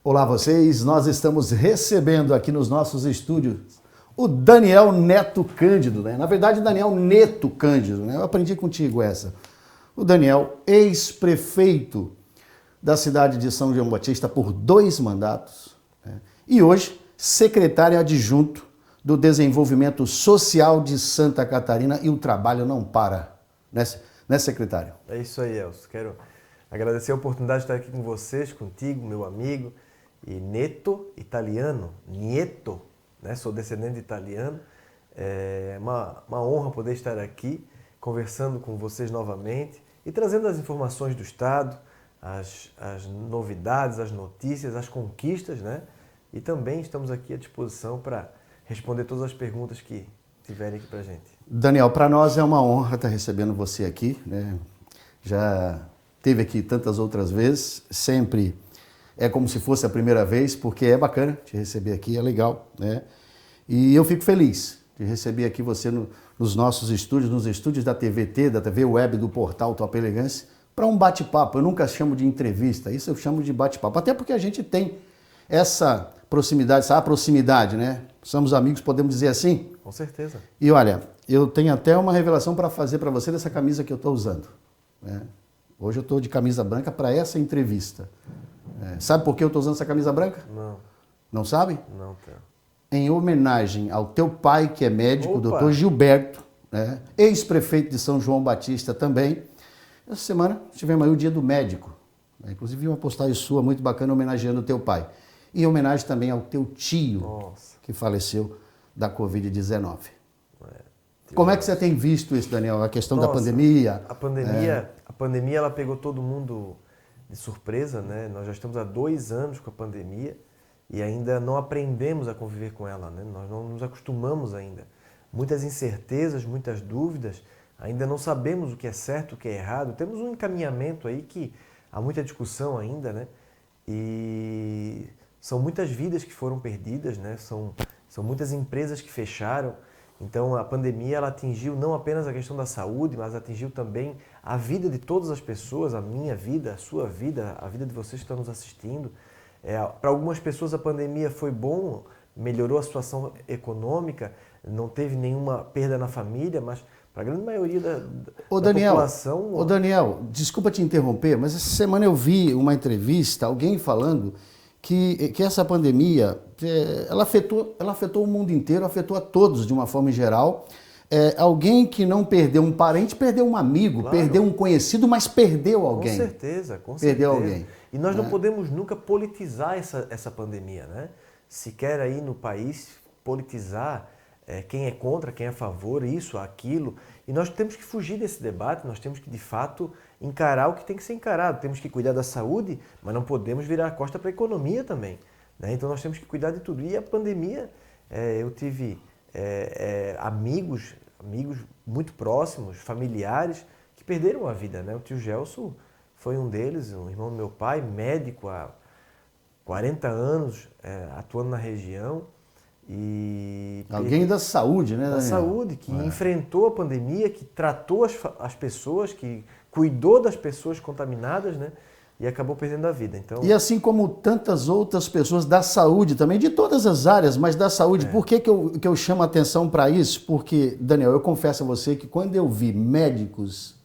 Olá vocês, nós estamos recebendo aqui nos nossos estúdios o Daniel Neto Cândido, né? Na verdade, Daniel Neto Cândido, né? Eu aprendi contigo essa. O Daniel, ex-prefeito da cidade de São João Batista por 2 mandatos, né? E hoje secretário adjunto do Desenvolvimento Social de Santa Catarina, e o trabalho não para, né, secretário? É isso aí, Elcio. Quero agradecer a oportunidade de estar aqui com vocês, contigo, meu amigo. E Neto, italiano, Nieto, né? Sou descendente de italiano. É uma honra poder estar aqui conversando com vocês novamente e trazendo as informações do Estado, as novidades, as notícias, as conquistas, né? E também estamos aqui à disposição para responder todas as perguntas que tiverem aqui para a gente. Daniel, para nós é uma honra estar recebendo você aqui, né? Já esteve aqui tantas outras vezes, sempre é como se fosse a primeira vez, porque é bacana te receber aqui, é legal, né? E eu fico feliz de receber aqui você nos nossos estúdios, nos estúdios da TVT, da TV Web, do portal Top Elegância, para um bate-papo. Eu nunca chamo de entrevista, isso eu chamo de bate-papo, até porque a gente tem essa proximidade, né? Somos amigos, podemos dizer assim? Com certeza. E olha, eu tenho até uma revelação para fazer para você dessa camisa que eu estou usando, né? Hoje eu estou de camisa branca para essa entrevista. Sabe por que eu estou usando essa camisa branca? Não. Não sabe? Não, tenho. Em homenagem ao teu pai, que é médico, o Opa! doutor Gilberto, né? Ex-prefeito de São João Batista também. Essa semana tivemos aí o dia do médico, né? Inclusive vi uma postagem sua muito bacana homenageando o teu pai. E em homenagem também ao teu tio, Nossa. que faleceu da Covid-19. Como é que você tem visto isso, Daniel? A questão da pandemia? A pandemia ela pegou todo mundo de surpresa, né? Nós já estamos há 2 anos com a pandemia e ainda não aprendemos a conviver com ela, né? Nós não nos acostumamos ainda. Muitas incertezas, muitas dúvidas, ainda não sabemos o que é certo, o que é errado. Temos um encaminhamento aí que há muita discussão ainda, né? E são muitas vidas que foram perdidas, né? São muitas empresas que fecharam. Então a pandemia ela atingiu não apenas a questão da saúde, mas atingiu também a vida de todas as pessoas, a minha vida, a sua vida, a vida de vocês que estão nos assistindo. Para algumas pessoas a pandemia foi bom, melhorou a situação econômica, não teve nenhuma perda na família, mas para a grande maioria da população... Ô Daniel, desculpa te interromper, mas essa semana eu vi uma entrevista, alguém falando que essa pandemia, ela afetou o mundo inteiro, afetou a todos de uma forma geral. Alguém que não perdeu um parente, perdeu um amigo, Claro. perdeu um conhecido, mas perdeu alguém. Com certeza, com Perdeu certeza. alguém. E nós não podemos nunca politizar essa pandemia, né? Se quer aí no país politizar quem é contra, quem é a favor, isso, aquilo. E nós temos que fugir desse debate, nós temos que, de fato, encarar o que tem que ser encarado. Temos que cuidar da saúde, mas não podemos virar a costa para a economia também, né? Então nós temos que cuidar de tudo. E a pandemia, eu tive amigos muito próximos, familiares, que perderam a vida, né? O tio Gelson foi um deles, um irmão do meu pai, médico há 40 anos, atuando na região. E Alguém da saúde, né, Daniel? Da saúde, que enfrentou a pandemia, que tratou as pessoas, que cuidou das pessoas contaminadas, né? E acabou perdendo a vida. Então... E assim como tantas outras pessoas da saúde também, de todas as áreas, mas da saúde. Por que eu chamo a atenção para isso? Porque, Daniel, eu confesso a você que quando eu vi médicos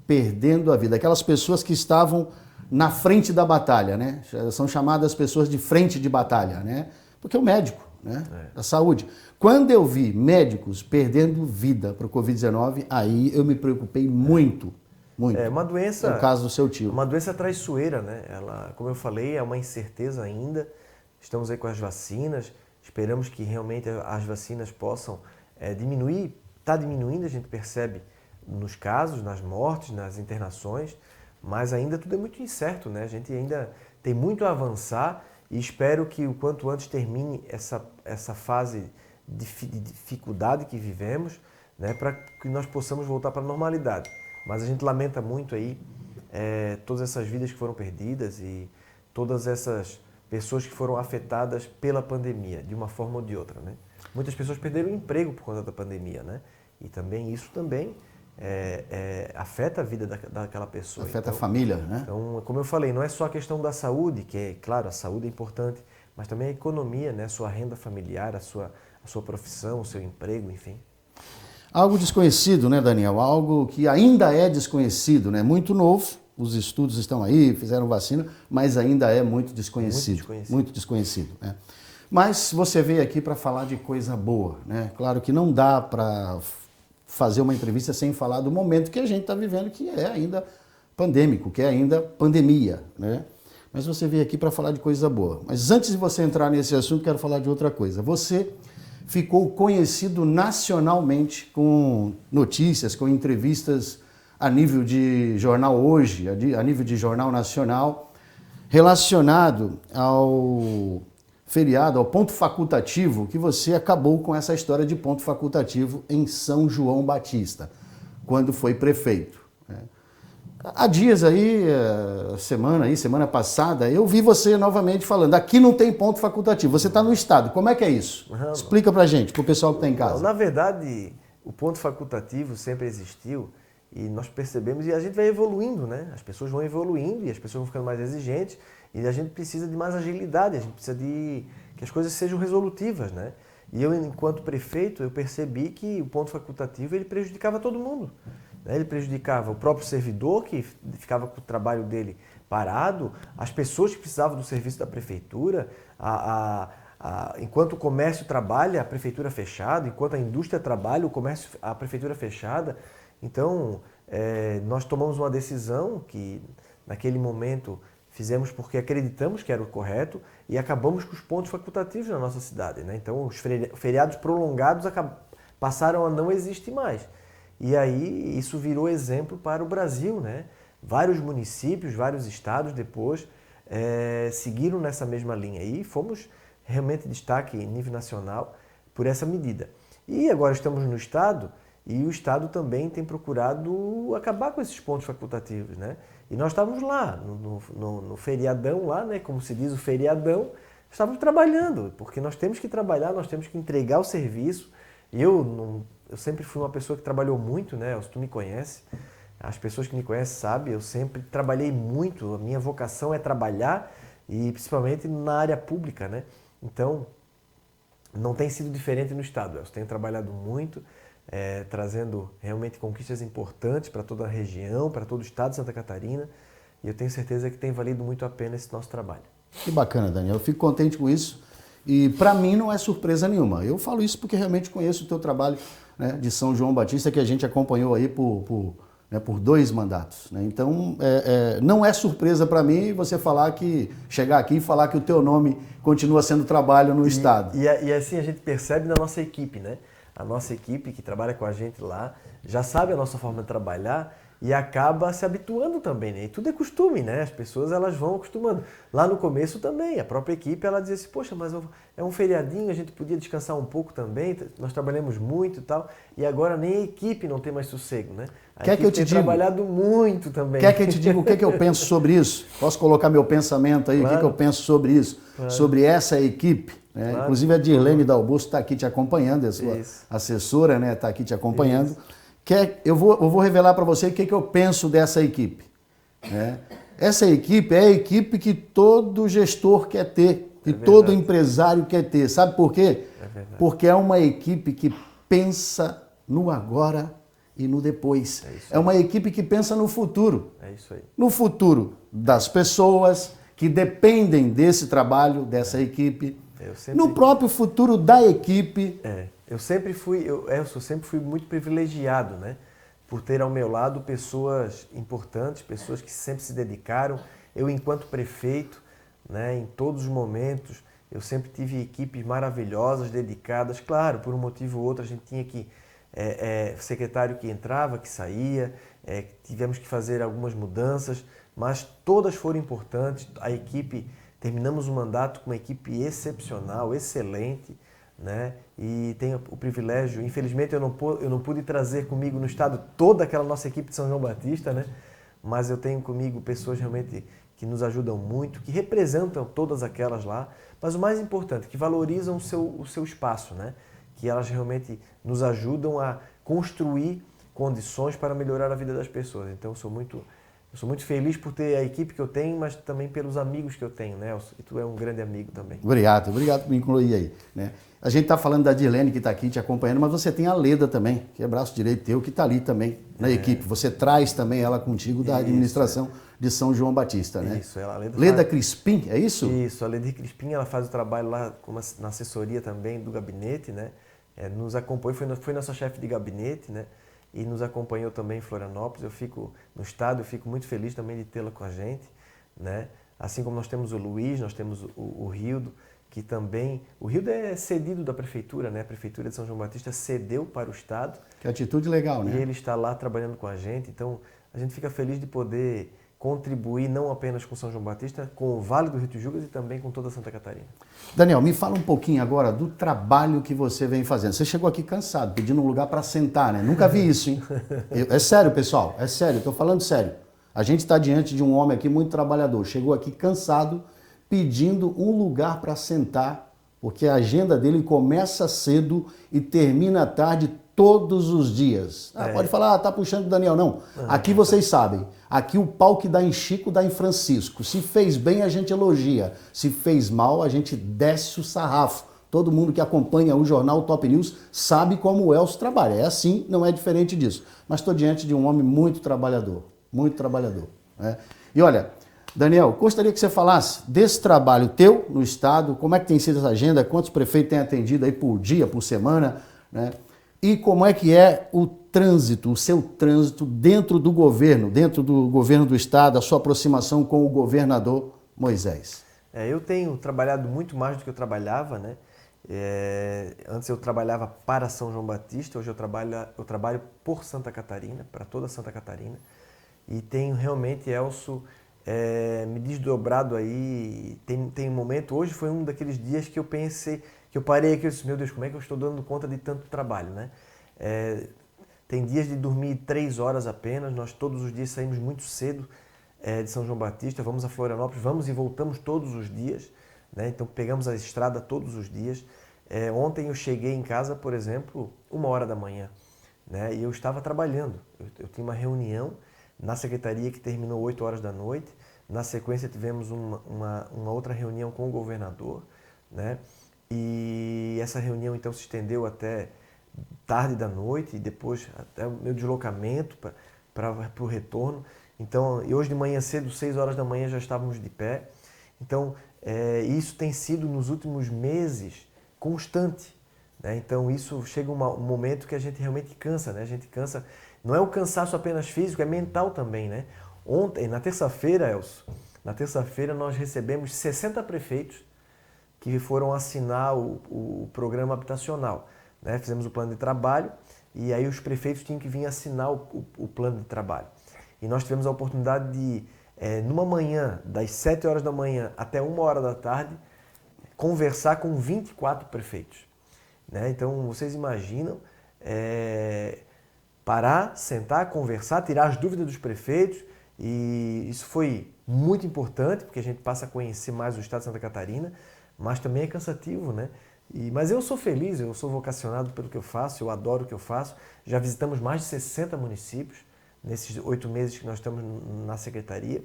perdendo a vida, aquelas pessoas que estavam na frente da batalha, né? São chamadas pessoas de frente de batalha, né? Porque o médico, né? Da saúde. Quando eu vi médicos perdendo vida para o Covid-19, aí eu me preocupei muito. Muito. É uma doença. No caso do seu tio. Uma doença traiçoeira, né? Ela, como eu falei, é uma incerteza ainda. Estamos aí com as vacinas. Esperamos que realmente as vacinas possam diminuir. Está diminuindo, a gente percebe nos casos, nas mortes, nas internações, mas ainda tudo é muito incerto, né? A gente ainda tem muito a avançar e espero que o quanto antes termine essa fase de dificuldade que vivemos, né? Para que nós possamos voltar para a normalidade. Mas a gente lamenta muito aí todas essas vidas que foram perdidas e todas essas pessoas que foram afetadas pela pandemia, de uma forma ou de outra, né? Muitas pessoas perderam o emprego por conta da pandemia, né? E também isso também afeta a vida daquela pessoa. Afeta então, a família, né? Então, como eu falei, não é só a questão da saúde, que é claro, a saúde é importante, mas também a economia, né? A sua renda familiar, a sua profissão, o seu emprego, enfim. Algo desconhecido, né, Daniel? Algo que ainda é desconhecido, né? Muito novo, os estudos estão aí, fizeram vacina, mas ainda é muito desconhecido. Muito desconhecido, né? Mas você veio aqui para falar de coisa boa, né? Claro que não dá para fazer uma entrevista sem falar do momento que a gente está vivendo, que é ainda pandêmico, que é ainda pandemia, né? Mas você veio aqui para falar de coisa boa. Mas antes de você entrar nesse assunto, quero falar de outra coisa. Você ficou conhecido nacionalmente com notícias, com entrevistas a nível de jornal Hoje, a nível de jornal nacional, relacionado ao feriado, ao ponto facultativo, que você acabou com essa história de ponto facultativo em São João Batista, quando foi prefeito. Há dias aí, semana passada, eu vi você novamente falando, aqui não tem ponto facultativo, você está no estado, como é que é isso? Explica pra gente, pro pessoal que está em casa. Na verdade, o ponto facultativo sempre existiu e nós percebemos, e a gente vai evoluindo, né? As pessoas vão evoluindo e as pessoas vão ficando mais exigentes e a gente precisa de mais agilidade, a gente precisa de que as coisas sejam resolutivas, né? E eu, enquanto prefeito, eu percebi que o ponto facultativo ele prejudicava todo mundo. Ele prejudicava o próprio servidor, que ficava com o trabalho dele parado, as pessoas que precisavam do serviço da prefeitura, enquanto o comércio trabalha, a prefeitura fechada, enquanto a indústria trabalha, a prefeitura fechada. Então, nós tomamos uma decisão que, naquele momento, fizemos porque acreditamos que era o correto e acabamos com os pontos facultativos na nossa cidade, né? Então, os feriados prolongados passaram a não existir mais. E aí isso virou exemplo para o Brasil, né? Vários municípios, vários estados depois seguiram nessa mesma linha e fomos realmente destaque em nível nacional por essa medida. E agora estamos no estado e o estado também tem procurado acabar com esses pontos facultativos, né? E nós estávamos lá no feriadão lá, né? Como se diz, o feriadão, estávamos trabalhando, porque nós temos que trabalhar, nós temos que entregar o serviço. Eu sempre fui uma pessoa que trabalhou muito, né? Tu me conhece, as pessoas que me conhecem sabem, eu sempre trabalhei muito, a minha vocação é trabalhar e principalmente na área pública, né? Então, não tem sido diferente no estado, eu tenho trabalhado muito, trazendo realmente conquistas importantes para toda a região, para todo o estado de Santa Catarina e eu tenho certeza que tem valido muito a pena esse nosso trabalho. Que bacana, Daniel, eu fico contente com isso. E para mim não é surpresa nenhuma. Eu falo isso porque realmente conheço o teu trabalho, né, de São João Batista, que a gente acompanhou aí por 2 mandatos. Né? Então, não é surpresa para mim você chegar aqui e falar que o teu nome continua sendo trabalho no estado. E assim a gente percebe na nossa equipe, né? A nossa equipe que trabalha com a gente lá já sabe a nossa forma de trabalhar e acaba se habituando também, né? E tudo é costume, né? As pessoas elas vão acostumando. Lá no começo também, a própria equipe ela dizia assim, poxa, mas é um feriadinho, a gente podia descansar um pouco também, nós trabalhamos muito e tal, e agora nem a equipe não tem mais sossego, né? Quer que eu te diga? Trabalhado muito também. Quer que eu te diga o que eu penso sobre isso? Posso colocar meu pensamento aí, claro. O que eu penso sobre isso? Claro. Sobre essa equipe, né? Claro. Inclusive a Dirlene Dalbusto está aqui te acompanhando, a sua assessora, né, está aqui te acompanhando. Isso. Eu vou revelar para você o que eu penso dessa equipe. Né? Essa equipe é a equipe que todo gestor quer ter, que todo empresário quer ter. Sabe por quê? Porque é uma equipe que pensa no agora e no depois. É uma equipe que pensa no futuro. É isso aí. No futuro das pessoas que dependem desse trabalho, dessa equipe. No próprio futuro da equipe. Eu sempre fui muito privilegiado, né? Por ter ao meu lado pessoas importantes, pessoas que sempre se dedicaram. Eu, enquanto prefeito, né, em todos os momentos, eu sempre tive equipes maravilhosas, dedicadas. Claro, por um motivo ou outro, a gente tinha que secretário que entrava, que saía, tivemos que fazer algumas mudanças, mas todas foram importantes. A equipe, terminamos o mandato com uma equipe excepcional, excelente, né? E tenho o privilégio, infelizmente eu não pude trazer comigo no estado toda aquela nossa equipe de São João Batista, né? Mas eu tenho comigo pessoas realmente que nos ajudam muito, que representam todas aquelas lá, mas o mais importante, que valorizam o seu espaço, né? Que elas realmente nos ajudam a construir condições para melhorar a vida das pessoas. Então eu sou muito feliz por ter a equipe que eu tenho, mas também pelos amigos que eu tenho, né, Elcio? E tu é um grande amigo também. Obrigado por me incluir aí, né? A gente está falando da Dirlene que está aqui te acompanhando, mas você tem a Leda também, que é braço direito teu, que está ali também na equipe. Você traz também ela contigo da administração de São João Batista, né? Isso, ela, Leda Crispim, é isso? Isso, a Leda Crispim, ela faz o trabalho lá na assessoria também do gabinete, né? Nos acompanhou, foi nossa chefe de gabinete, né? E nos acompanhou também em Florianópolis. Eu fico no estado, eu fico muito feliz também de tê-la com a gente, né? Assim como nós temos o Luiz, nós temos o Rildo, que também... O Rildo é cedido da prefeitura, né? A prefeitura de São João Batista cedeu para o estado. Que atitude legal, né? E ele está lá trabalhando com a gente. Então, a gente fica feliz de poder contribuir não apenas com São João Batista, com o Vale do Rio Tijucas e também com toda Santa Catarina. Daniel, me fala um pouquinho agora do trabalho que você vem fazendo. Você chegou aqui cansado, pedindo um lugar para sentar, né? Nunca vi isso, hein? É sério, pessoal, é sério, estou falando sério. A gente está diante de um homem aqui muito trabalhador. Chegou aqui cansado, pedindo um lugar para sentar, porque a agenda dele começa cedo e termina tarde todos os dias. Pode falar, tá puxando o Daniel. Não, aqui vocês sabem, aqui o pau que dá em Chico dá em Francisco. Se fez bem, a gente elogia. Se fez mal, a gente desce o sarrafo. Todo mundo que acompanha o jornal Top News sabe como o Elcio trabalha. É assim, não é diferente disso. Mas estou diante de um homem muito trabalhador, né? E olha, Daniel, gostaria que você falasse desse trabalho teu no estado, como é que tem sido essa agenda, quantos prefeitos têm atendido aí por dia, por semana, né? E como é que é o trânsito, o seu trânsito dentro do governo do estado, a sua aproximação com o governador Moisés. Eu tenho trabalhado muito mais do que eu trabalhava, né? Antes eu trabalhava para São João Batista, hoje eu trabalho por Santa Catarina, para toda Santa Catarina. E tenho realmente, Elcio, me desdobrado aí. Tem um momento, hoje foi um daqueles dias que eu pensei, que eu parei aqui e disse, meu Deus, como é que eu estou dando conta de tanto trabalho, né? Tem dias de dormir 3 horas apenas, nós todos os dias saímos muito cedo de São João Batista, vamos a Florianópolis, vamos e voltamos todos os dias, né? Então pegamos a estrada todos os dias. Ontem eu cheguei em casa, por exemplo, 1h da manhã, né? E eu estava trabalhando, eu tinha uma reunião na secretaria que terminou 8 horas da noite, na sequência tivemos uma outra reunião com o governador, né? E essa reunião então se estendeu até tarde da noite e depois até o meu deslocamento para o retorno. Então, e hoje de manhã cedo, 6 horas da manhã, já estávamos de pé. Então, isso tem sido nos últimos meses constante, né? Então, isso chega um momento que a gente realmente cansa, né? A gente cansa, não é o cansaço apenas físico, é mental também, né? Ontem, na terça-feira, Elcio, nós recebemos 60 prefeitos que foram assinar o programa habitacional, né? Fizemos o plano de trabalho e aí os prefeitos tinham que vir assinar o plano de trabalho. E nós tivemos a oportunidade de, numa manhã, das 7 horas da manhã até 1h da tarde, conversar com 24 prefeitos, né? Então, vocês imaginam parar, sentar, conversar, tirar as dúvidas dos prefeitos, e isso foi muito importante, porque a gente passa a conhecer mais o estado de Santa Catarina, mas também é cansativo, né? Mas eu sou feliz, eu sou vocacionado pelo que eu faço, eu adoro o que eu faço. Já visitamos mais de 60 municípios nesses 8 meses que nós estamos na secretaria.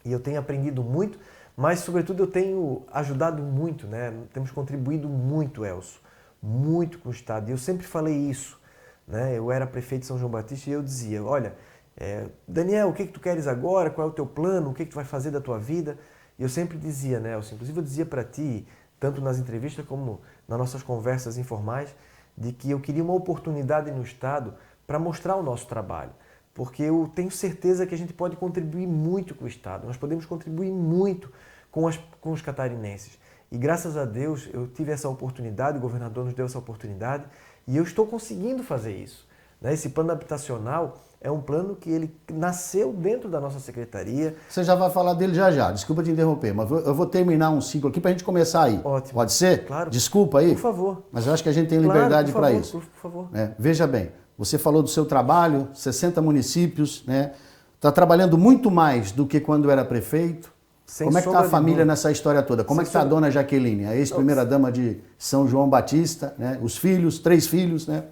E eu tenho aprendido muito, mas sobretudo eu tenho ajudado muito, né? Temos contribuído muito, Elcio, muito com o estado. E eu sempre falei isso, né? Eu era prefeito de São João Batista e eu dizia, olha, Daniel, o que tu queres agora? Qual é o teu plano? O que tu vai fazer da tua vida? E eu sempre dizia, né, Elcio, inclusive eu dizia para ti, tanto nas entrevistas como nas nossas conversas informais, de que eu queria uma oportunidade no estado para mostrar o nosso trabalho. Porque eu tenho certeza que a gente pode contribuir muito com o estado, nós podemos contribuir muito com os catarinenses. E graças a Deus eu tive essa oportunidade, o governador nos deu essa oportunidade e eu estou conseguindo fazer isso, né? Esse plano habitacional é um plano que ele nasceu dentro da nossa secretaria. Você já vai falar dele já, desculpa te interromper, mas eu vou terminar um ciclo aqui para a gente começar aí. Ótimo. Pode ser? Claro. Desculpa aí. Por favor. Mas eu acho que a gente tem liberdade para favor, isso. Por favor. Veja bem, você falou do seu trabalho, 60 municípios, né? Está trabalhando muito mais do que quando era prefeito. Como é que está a família nessa história toda? Como é que está a dona Jaqueline, a ex-primeira-dama de São João Batista, né? Os filhos, 3 filhos, né?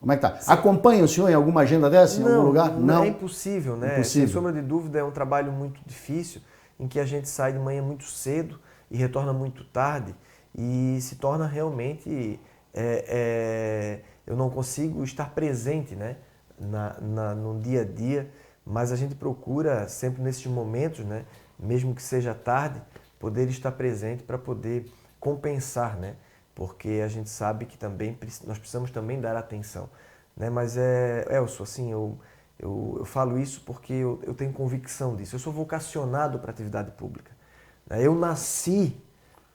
Como é que tá? Acompanha o senhor em alguma agenda dessa, em algum lugar? Não, é impossível, né? Impossível. Sem sombra de dúvida, é um trabalho muito difícil, em que a gente sai de manhã muito cedo e retorna muito tarde, e se torna realmente... eu não consigo estar presente, né? No dia a dia, mas a gente procura sempre nesses momentos, né? Mesmo que seja tarde, poder estar presente para poder compensar, né? Porque a gente sabe que também nós precisamos também dar atenção, né? Mas Elcio, assim, eu falo isso porque eu tenho convicção disso. Eu sou vocacionado para a atividade pública, né? Eu nasci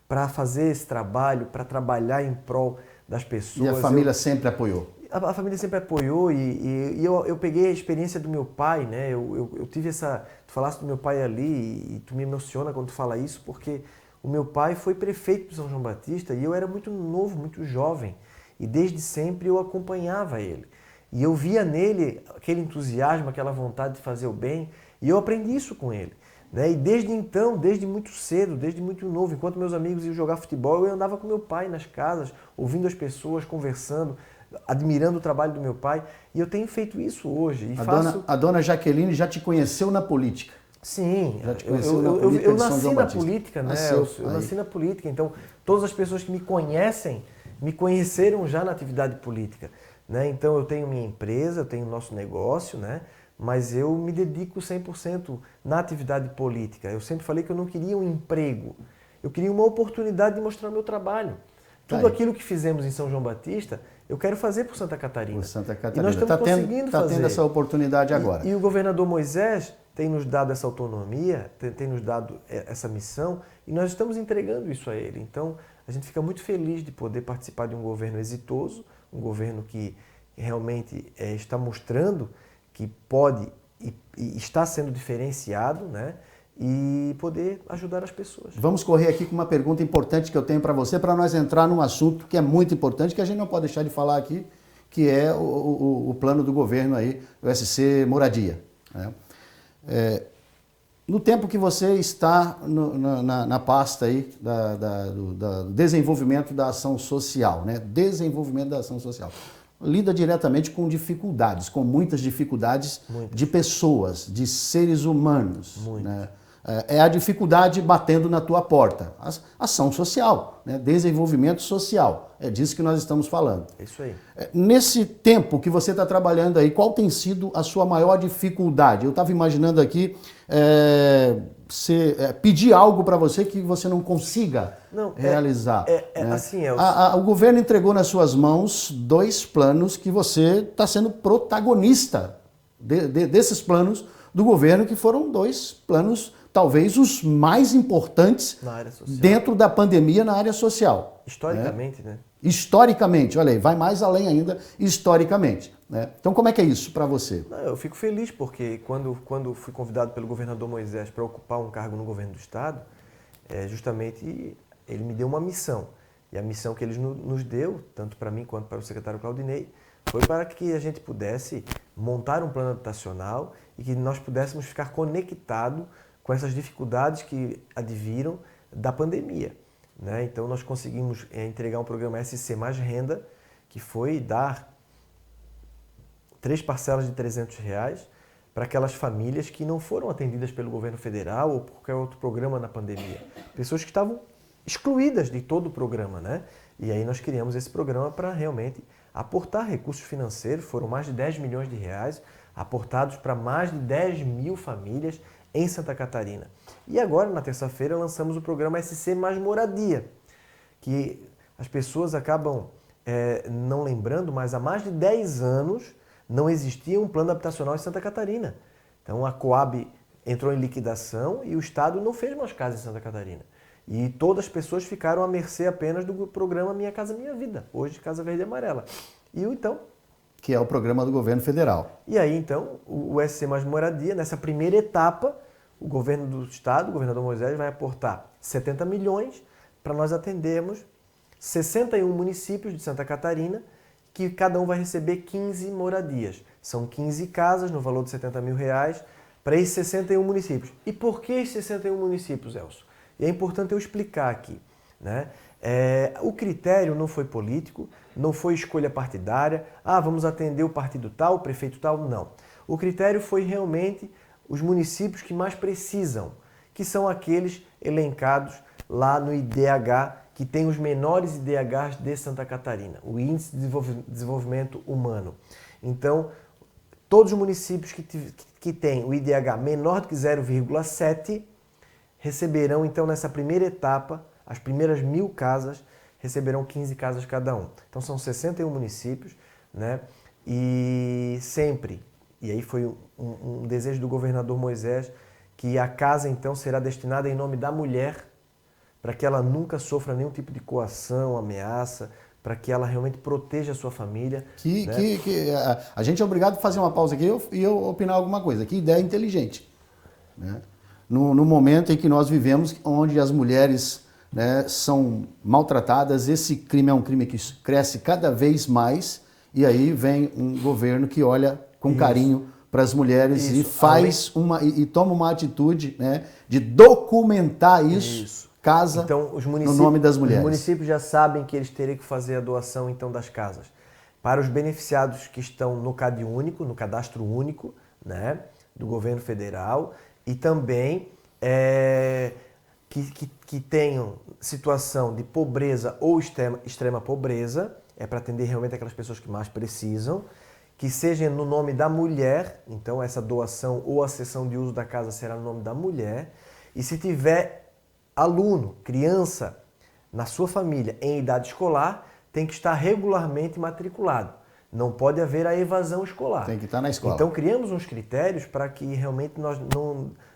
para fazer esse trabalho, para trabalhar em prol das pessoas. E a família sempre apoiou? A família sempre apoiou e eu peguei a experiência do meu pai, né? Eu tive essa... Tu falaste do meu pai ali e tu me emociona quando tu fala isso, porque o meu pai foi prefeito de São João Batista e eu era muito novo, muito jovem. E desde sempre eu acompanhava ele. E eu via nele aquele entusiasmo, aquela vontade de fazer o bem, e eu aprendi isso com ele, né? E desde então, desde muito cedo, desde muito novo, enquanto meus amigos iam jogar futebol, eu andava com meu pai nas casas, ouvindo as pessoas, conversando, admirando o trabalho do meu pai, e eu tenho feito isso hoje. A dona Jaqueline já te conheceu na política? Sim, já te conheceu na política eu de São nasci João na Batista. política, né? Eu aí. nasci na política, então todas as pessoas que me conhecem me conheceram já na atividade política, né? Então eu tenho minha empresa, eu tenho nosso negócio, né? Mas eu me dedico 100% na atividade política. Eu sempre falei que eu não queria um emprego, eu queria uma oportunidade de mostrar o meu trabalho. Tudo aquilo que fizemos em São João Batista, eu quero fazer por Santa Catarina. Por Santa Catarina. E nós estamos conseguindo fazer. Está tendo essa oportunidade agora. E o governador Moisés tem nos dado essa autonomia, tem nos dado essa missão, e nós estamos entregando isso a ele. Então, a gente fica muito feliz de poder participar de um governo exitoso, um governo que realmente está mostrando que pode e está sendo diferenciado, né? E poder ajudar as pessoas. Vamos correr aqui com uma pergunta importante que eu tenho para você, para nós entrar num assunto que é muito importante, que a gente não pode deixar de falar aqui, que é o plano do governo aí, o SC Moradia, né? No tempo que você está na pasta aí do desenvolvimento da ação social, né? Desenvolvimento da ação social. Lida diretamente com dificuldades, com muitas dificuldades de pessoas, de seres humanos, né? É a dificuldade batendo na tua porta. Ação social, né? Desenvolvimento social. É disso que nós estamos falando. É isso aí. Nesse tempo que você está trabalhando aí, qual tem sido a sua maior dificuldade? Eu estava imaginando aqui pedir algo para você que você não consiga realizar. Né? Assim, o governo entregou nas suas mãos 2 planos que você está sendo protagonista desses planos do governo, que foram 2 planos talvez os mais importantes dentro da pandemia na área social. Historicamente, né? Historicamente, olha aí, vai mais além ainda, historicamente, né? Então, como é que é isso para você? Eu fico feliz porque quando fui convidado pelo governador Moisés para ocupar um cargo no governo do estado, justamente ele me deu uma missão. E a missão que ele nos deu, tanto para mim quanto para o secretário Claudinei, foi para que a gente pudesse montar um plano habitacional e que nós pudéssemos ficar conectados com essas dificuldades que adviram da pandemia, né? Então nós conseguimos entregar um programa SC Mais Renda, que foi dar 3 parcelas de R$300 para aquelas famílias que não foram atendidas pelo governo federal ou por qualquer outro programa na pandemia. Pessoas que estavam excluídas de todo o programa, né? E aí nós criamos esse programa para realmente aportar recursos financeiros. Foram mais de R$10 milhões aportados para mais de 10 mil famílias em Santa Catarina. E agora, na terça-feira, lançamos o programa SC Mais Moradia, que as pessoas acabam não lembrando, mas há mais de 10 anos não existia um plano habitacional em Santa Catarina. Então a Coab entrou em liquidação e o Estado não fez mais casas em Santa Catarina. E todas as pessoas ficaram à mercê apenas do programa Minha Casa Minha Vida, hoje Casa Verde e Amarela. E então... Que é o programa do governo federal. E aí, então, o SC Mais Moradia, nessa primeira etapa, o governo do estado, o governador Moisés, vai aportar 70 milhões para nós atendermos 61 municípios de Santa Catarina, que cada um vai receber 15 moradias. São 15 casas no valor de R$70 mil para esses 61 municípios. E por que esses 61 municípios, Elcio? E é importante eu explicar aqui, né? O critério não foi político, não foi escolha partidária, vamos atender o partido tal, o prefeito tal, não. O critério foi realmente os municípios que mais precisam, que são aqueles elencados lá no IDH, que tem os menores IDHs de Santa Catarina, o Índice de Desenvolvimento Humano. Então, todos os municípios que têm o IDH menor do que 0,7 receberão, então, nessa primeira etapa, as primeiras 1.000 casas receberão 15 casas cada um. Então, são 61 municípios, né? E sempre, e aí foi um desejo do governador Moisés, que a casa, então, será destinada em nome da mulher, para que ela nunca sofra nenhum tipo de coação, ameaça, para que ela realmente proteja a sua família. A gente é obrigado a fazer uma pausa aqui e eu opinar alguma coisa. Que ideia inteligente. Né? No momento em que nós vivemos, onde as mulheres, né, são maltratadas, esse crime é um crime que cresce cada vez mais, e aí vem um governo que olha com carinho para as mulheres e faz e toma uma atitude, né, de documentar isso. Casa, então, no nome das mulheres. Os municípios já sabem que eles teriam que fazer a doação, então, das casas. Para os beneficiados que estão no CAD único, no cadastro único, né, do governo federal, e também que tenham situação de pobreza ou extrema pobreza, para atender realmente aquelas pessoas que mais precisam, que seja no nome da mulher, então essa doação ou a cessão de uso da casa será no nome da mulher, e se tiver aluno, criança, na sua família em idade escolar, tem que estar regularmente matriculado. Não pode haver a evasão escolar. Tem que estar na escola. Então criamos uns critérios para que realmente nós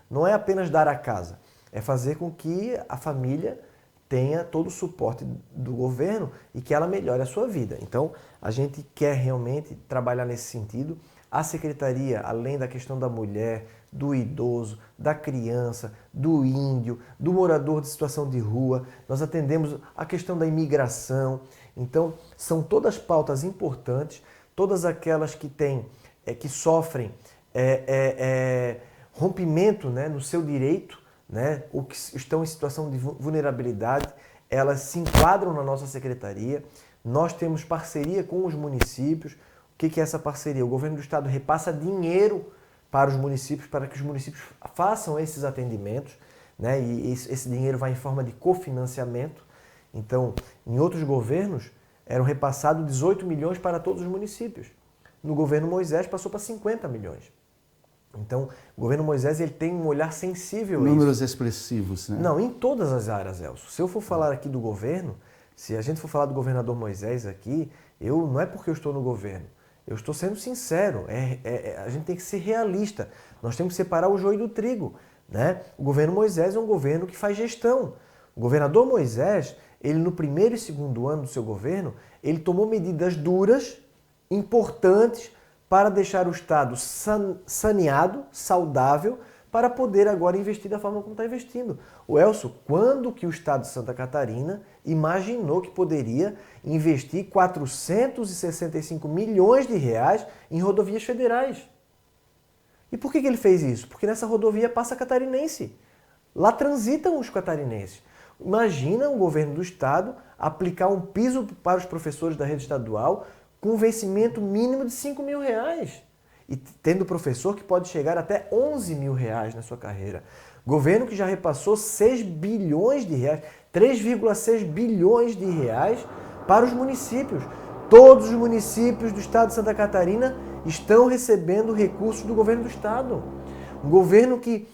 não é apenas dar a casa, é fazer com que a família tenha todo o suporte do governo e que ela melhore a sua vida. Então a gente quer realmente trabalhar nesse sentido. A secretaria, além da questão da mulher, do idoso, da criança, do índio, do morador de situação de rua, nós atendemos a questão da imigração. Então, são todas pautas importantes, todas aquelas que que sofrem rompimento, né, no seu direito, né, ou que estão em situação de vulnerabilidade, elas se enquadram na nossa secretaria. Nós temos parceria com os municípios. O que é essa parceria? O governo do estado repassa dinheiro para os municípios, para que os municípios façam esses atendimentos, né? E esse dinheiro vai em forma de cofinanciamento. Então, em outros governos, eram repassados 18 milhões para todos os municípios. No governo Moisés, passou para 50 milhões. Então, o governo Moisés ele tem um olhar sensível a isso. Números expressivos, né? Não, em todas as áreas, Elcio. Se eu for falar aqui do governo, se a gente for falar do governador Moisés aqui, não é porque eu estou no governo. Eu estou sendo sincero, a gente tem que ser realista, nós temos que separar o joio do trigo, né? O governo Moisés é um governo que faz gestão. O governador Moisés, ele no primeiro e segundo ano do seu governo, ele tomou medidas duras, importantes, para deixar o Estado saneado, saudável, para poder agora investir da forma como está investindo. O Elcio, quando que o Estado de Santa Catarina imaginou que poderia investir 465 milhões de reais em rodovias federais? E por que ele fez isso? Porque nessa rodovia passa catarinense. Lá transitam os catarinenses. Imagina o governo do Estado aplicar um piso para os professores da rede estadual com um vencimento mínimo de 5 mil reais. E tendo professor que pode chegar até 11 mil reais na sua carreira. Governo que já repassou 6 bilhões de reais, 3,6 bilhões de reais para os municípios. Todos os municípios do estado de Santa Catarina estão recebendo recursos do governo do estado. Um governo que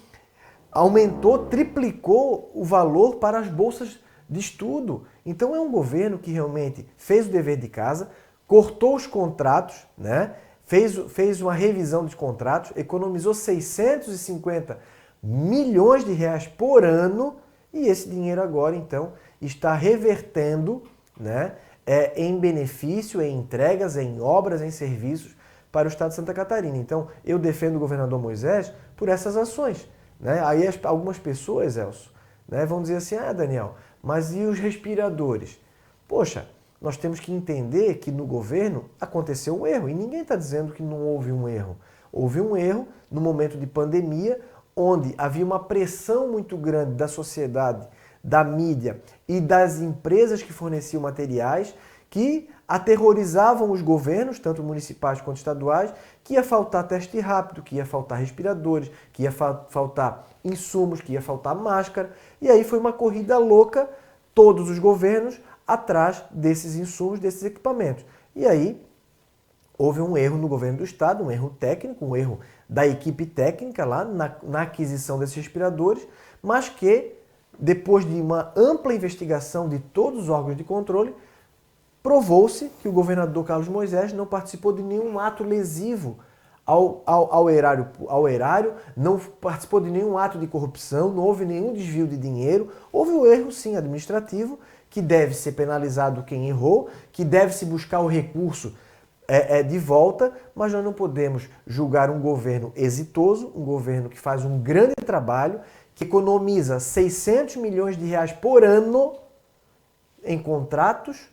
aumentou, triplicou o valor para as bolsas de estudo. Então é um governo que realmente fez o dever de casa, cortou os contratos, né? Fez uma revisão dos contratos, economizou 650 milhões de reais por ano e esse dinheiro agora, então, está revertendo, né, em benefício, em entregas, em obras, em serviços para o estado de Santa Catarina. Então, eu defendo o governador Moisés por essas ações. Né? Aí algumas pessoas, Elcio, né, vão dizer assim, Daniel, mas e os respiradores? Poxa, nós temos que entender que no governo aconteceu um erro, e ninguém está dizendo que não houve um erro. Houve um erro no momento de pandemia, onde havia uma pressão muito grande da sociedade da mídia e das empresas que forneciam materiais que aterrorizavam os governos, tanto municipais quanto estaduais, que ia faltar teste rápido, que ia faltar respiradores, que ia faltar insumos, que ia faltar máscara. E aí foi uma corrida louca, todos os governos atrás desses insumos, desses equipamentos. E aí houve um erro no governo do estado, um erro técnico, um erro da equipe técnica lá na aquisição desses respiradores, mas que, depois de uma ampla investigação de todos os órgãos de controle, provou-se que o governador Carlos Moisés não participou de nenhum ato lesivo ao erário, não participou de nenhum ato de corrupção, não houve nenhum desvio de dinheiro. Houve um erro, sim, administrativo, que deve ser penalizado quem errou, que deve se buscar o recurso de volta, mas nós não podemos julgar um governo exitoso, um governo que faz um grande trabalho, que economiza 600 milhões de reais por ano em contratos,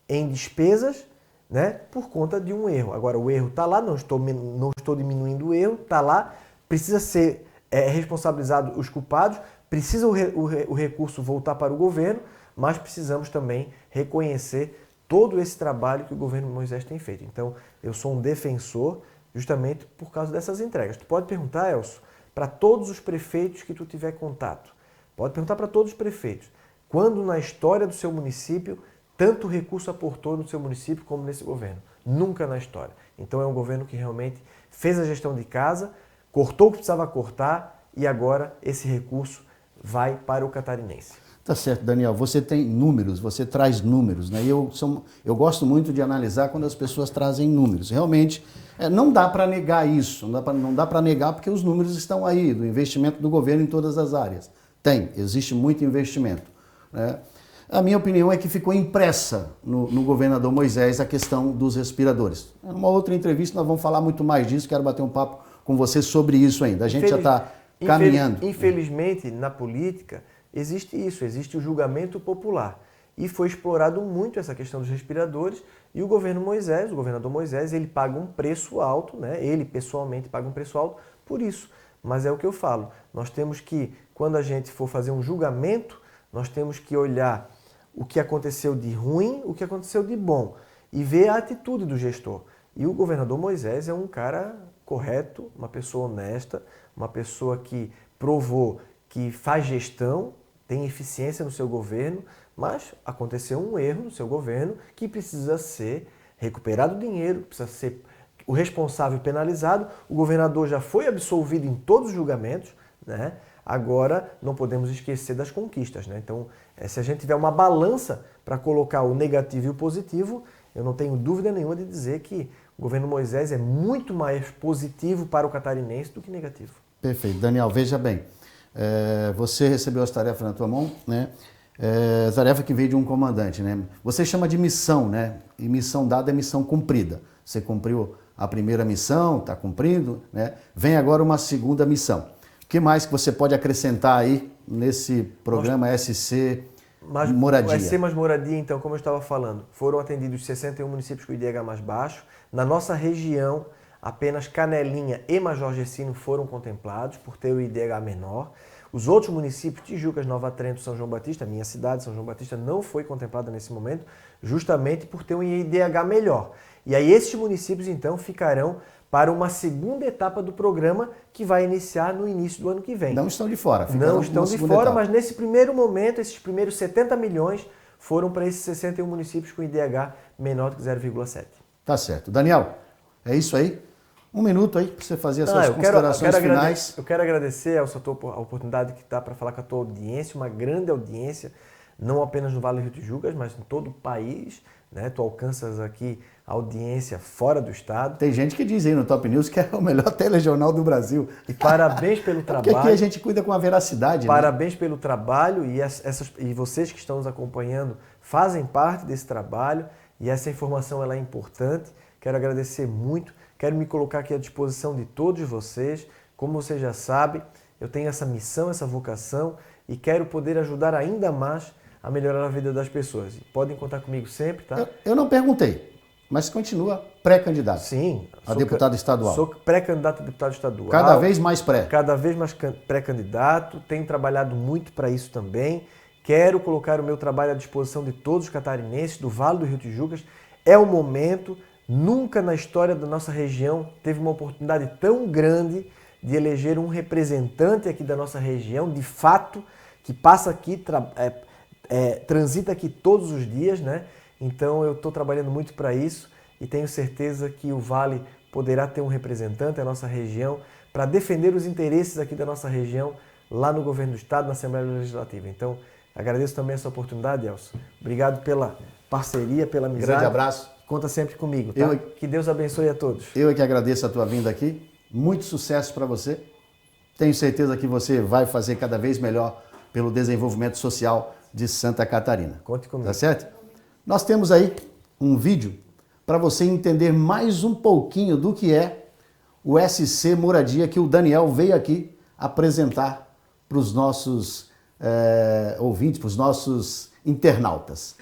em despesas, né, por conta de um erro. Agora, o erro está lá, não estou diminuindo o erro, está lá, precisa ser responsabilizado os culpados, precisa o recurso voltar para o governo, mas precisamos também reconhecer todo esse trabalho que o governo Moisés tem feito. Então, eu sou um defensor justamente por causa dessas entregas. Tu pode perguntar, Elcio, para todos os prefeitos que tu tiver contato, pode perguntar para todos os prefeitos, quando na história do seu município tanto recurso aportou no seu município como nesse governo? Nunca na história. Então é um governo que realmente fez a gestão de casa, cortou o que precisava cortar e agora esse recurso vai para o catarinense. Tá certo, Daniel. Você tem números, você traz números, né? Eu gosto muito de analisar quando as pessoas trazem números. Realmente, não dá para negar isso, não dá para negar porque os números estão aí, do investimento do governo em todas as áreas. Existe muito investimento, né? A minha opinião é que ficou impressa no governador Moisés a questão dos respiradores. Numa outra entrevista nós vamos falar muito mais disso, quero bater um papo com você sobre isso ainda. A gente já está caminhando. Infelizmente, na política, existe isso, existe o julgamento popular. E foi explorado muito essa questão dos respiradores e o governador Moisés, ele paga um preço alto, né? Ele pessoalmente paga um preço alto por isso. Mas é o que eu falo, nós temos que, quando a gente for fazer um julgamento, nós temos que olhar o que aconteceu de ruim, o que aconteceu de bom e ver a atitude do gestor. E o governador Moisés é um cara correto, uma pessoa honesta, uma pessoa que provou que faz gestão, tem eficiência no seu governo, mas aconteceu um erro no seu governo que precisa ser recuperado o dinheiro, precisa ser o responsável penalizado. O governador já foi absolvido em todos os julgamentos, né? Agora, não podemos esquecer das conquistas, né? Então, se a gente tiver uma balança para colocar o negativo e o positivo, eu não tenho dúvida nenhuma de dizer que o governo Moisés é muito mais positivo para o catarinense do que negativo. Perfeito. Daniel, veja bem, você recebeu as tarefas na tua mão, né? Tarefa que veio de um comandante, né? Você chama de missão, né? E missão dada é missão cumprida. Você cumpriu a primeira missão, está cumprindo, né? Vem agora uma segunda missão. O que mais que você pode acrescentar aí nesse programa SC Moradia? SC mais Moradia, então, como eu estava falando, foram atendidos 61 municípios com IDH mais baixo. Na nossa região, apenas Canelinha e Major Gercino foram contemplados por ter o IDH menor. Os outros municípios, Tijucas, Nova Trento, São João Batista, minha cidade, São João Batista, não foi contemplada nesse momento, justamente por ter um IDH melhor. E aí esses municípios, então, ficarão para uma segunda etapa do programa que vai iniciar no início do ano que vem. Não estão de fora. Não estão de fora, mas nesse primeiro momento, esses primeiros 70 milhões foram para esses 61 municípios com IDH menor do que 0,7. Tá certo. Daniel, é isso aí? Um minuto aí para você fazer as suas considerações finais. Eu quero agradecer ao setor a oportunidade que está para falar com a tua audiência, uma grande audiência, não apenas no Vale do Rio Tijucas, mas em todo o país, né? Tu alcanças aqui a audiência fora do estado. Tem gente que diz aí no Top News que é o melhor telejornal do Brasil. E parabéns pelo trabalho. Porque aqui a gente cuida com a veracidade. Parabéns, né? Pelo trabalho e vocês que estão nos acompanhando fazem parte desse trabalho e essa informação ela é importante. Quero agradecer muito, quero me colocar aqui à disposição de todos vocês. Como você já sabe, eu tenho essa missão, essa vocação e quero poder ajudar ainda mais a melhorar a vida das pessoas. Podem contar comigo sempre, tá? Eu não perguntei, mas continua pré-candidato. Sim. A deputado estadual. Sou pré-candidato a deputado estadual. Cada vez mais pré. Cada vez mais pré-candidato. Tenho trabalhado muito para isso também. Quero colocar o meu trabalho à disposição de todos os catarinenses do Vale do Rio Tijucas. É o momento, nunca na história da nossa região teve uma oportunidade tão grande de eleger um representante aqui da nossa região, de fato, que passa aqui, transita aqui todos os dias, né? Então eu estou trabalhando muito para isso e tenho certeza que o Vale poderá ter um representante, a nossa região, para defender os interesses aqui da nossa região, lá no Governo do Estado, na Assembleia Legislativa. Então, agradeço também essa oportunidade, Elcio. Obrigado pela parceria, pela amizade. Grande abraço. Conta sempre comigo, tá? Que Deus abençoe a todos. Eu é que agradeço a tua vinda aqui. Muito sucesso para você. Tenho certeza que você vai fazer cada vez melhor pelo desenvolvimento social de Santa Catarina. Conte comigo. Tá certo? Nós temos aí um vídeo para você entender mais um pouquinho do que é o SC Moradia que o Daniel veio aqui apresentar para os nossos ouvintes, para os nossos internautas.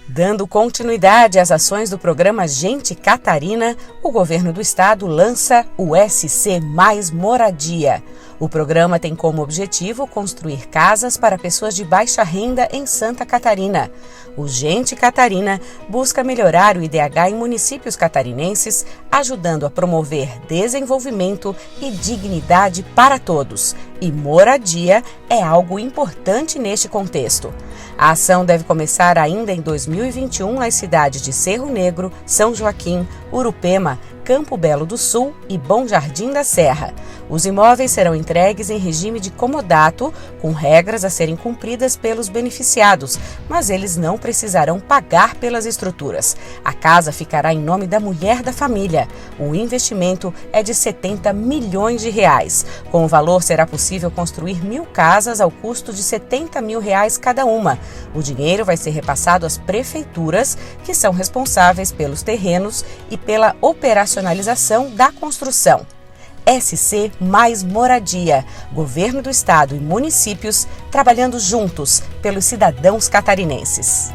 Dando continuidade às ações do programa Gente Catarina, o governo do estado lança o SC Mais Moradia. O programa tem como objetivo construir casas para pessoas de baixa renda em Santa Catarina. O Gente Catarina busca melhorar o IDH em municípios catarinenses, ajudando a promover desenvolvimento e dignidade para todos. E moradia é algo importante neste contexto. A ação deve começar ainda em 2021 nas cidades de Cerro Negro, São Joaquim, Urupema, Campo Belo do Sul e Bom Jardim da Serra. Os imóveis serão entregues em regime de comodato, com regras a serem cumpridas pelos beneficiados, mas eles não precisarão pagar pelas estruturas. A casa ficará em nome da mulher da família. O investimento é de R$70 milhões. Com o valor, será possível construir 1.000 casas ao custo de R$70 mil cada uma. O dinheiro vai ser repassado às prefeituras, que são responsáveis pelos terrenos e pela operacionalização da construção. SC Mais Moradia, Governo do Estado e municípios trabalhando juntos pelos cidadãos catarinenses.